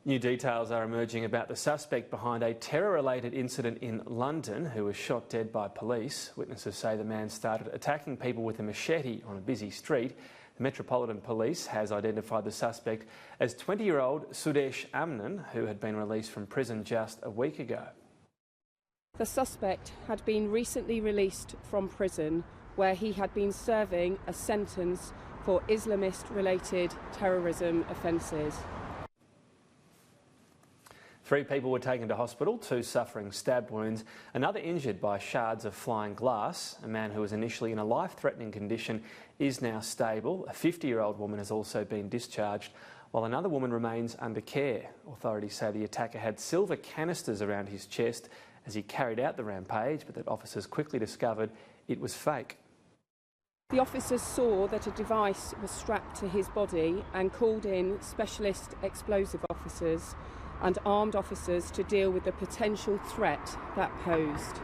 New details are emerging about the suspect behind a terror-related incident in London who was shot dead by police. Witnesses say the man started attacking people with a machete on a busy street. The Metropolitan Police has identified the suspect as 20-year-old Sudesh Amman, who had been released from prison just a week ago. The suspect had been recently released from prison where he had been serving a sentence for Islamist-related terrorism offences. 3 people were taken to hospital, 2 suffering stab wounds, another injured by shards of flying glass. A man who was initially in a life-threatening condition is now stable. A 50-year-old woman has also been discharged, while another woman remains under care. Authorities say the attacker had silver canisters around his chest as he carried out the rampage, but that officers quickly discovered it was fake. The officers saw that a device was strapped to his body and called in specialist explosive officers and armed officers to deal with the potential threat that posed.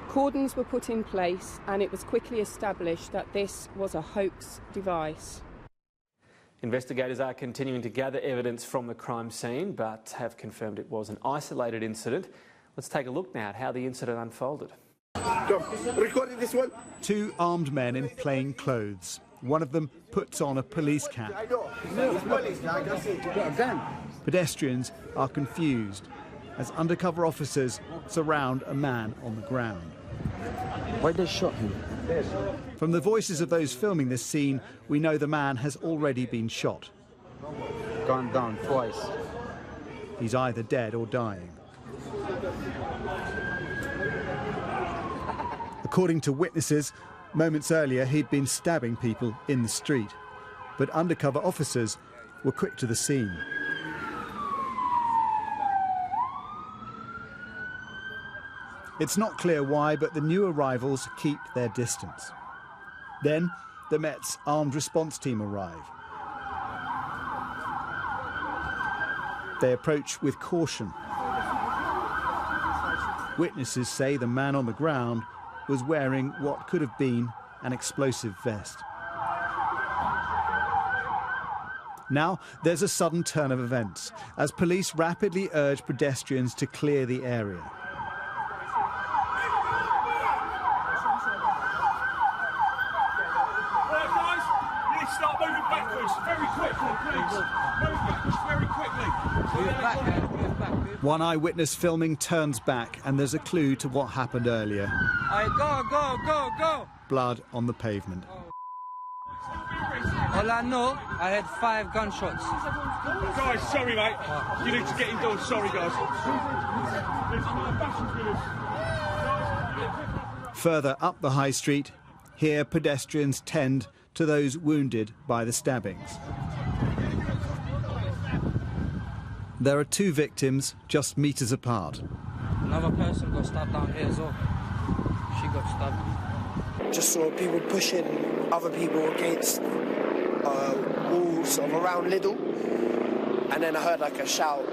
Cordons were put in place and it was quickly established that this was a hoax device. Investigators are continuing to gather evidence from the crime scene but have confirmed it was an isolated incident. Let's take a look now at how the incident unfolded. Recording this one. 2 armed men in plain clothes. One of them puts on a police cap. Pedestrians are confused as undercover officers surround a man on the ground. Why they shot him? From the voices of those filming this scene, we know the man has already been shot. Gone down twice. He's either dead or dying. According to witnesses, moments earlier he'd been stabbing people in the street. But undercover officers were quick to the scene. It's not clear why, but the new arrivals keep their distance. Then the Met's armed response team arrive. They approach with caution. Witnesses say the man on the ground was wearing what could have been an explosive vest. Now there's a sudden turn of events as police rapidly urge pedestrians to clear the area. Start moving backwards very quickly, please. Move backwards very quickly. One eyewitness filming turns back and there's a clue to what happened earlier. Go! Blood on the pavement. All I know, I had 5 gunshots. Guys, sorry mate. You need to get indoors. Sorry guys. Further up the high street, here pedestrians tend to those wounded by the stabbings. There are 2 victims just meters apart. Another person got stabbed down here as well. She got stabbed. Just saw people pushing other people against walls sort of around Lidl, and then I heard like a shout,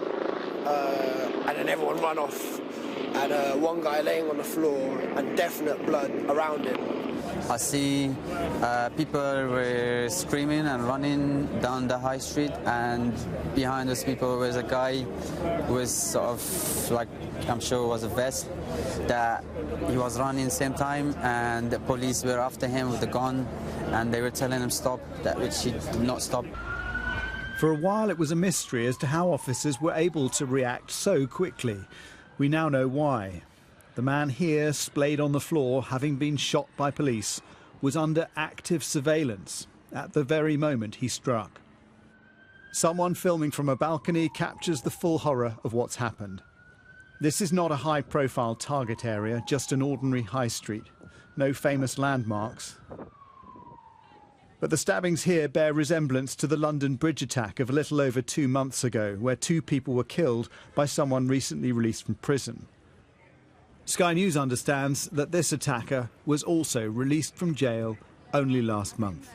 and then everyone ran off, and one guy laying on the floor and definite blood around him. I see people were screaming and running down the high street, and behind those people was a guy who was sort of like, I'm sure it was a vest, that he was running same time, and the police were after him with a gun and they were telling him stop, which he did not stop. For a while it was a mystery as to how officers were able to react so quickly. We now know why. The man here, splayed on the floor, having been shot by police, was under active surveillance at the very moment he struck. Someone filming from a balcony captures the full horror of what's happened. This is not a high-profile target area, just an ordinary high street. No famous landmarks. But the stabbings here bear resemblance to the London Bridge attack of a little over 2 months ago, where 2 people were killed by someone recently released from prison. Sky News understands that this attacker was also released from jail only last month.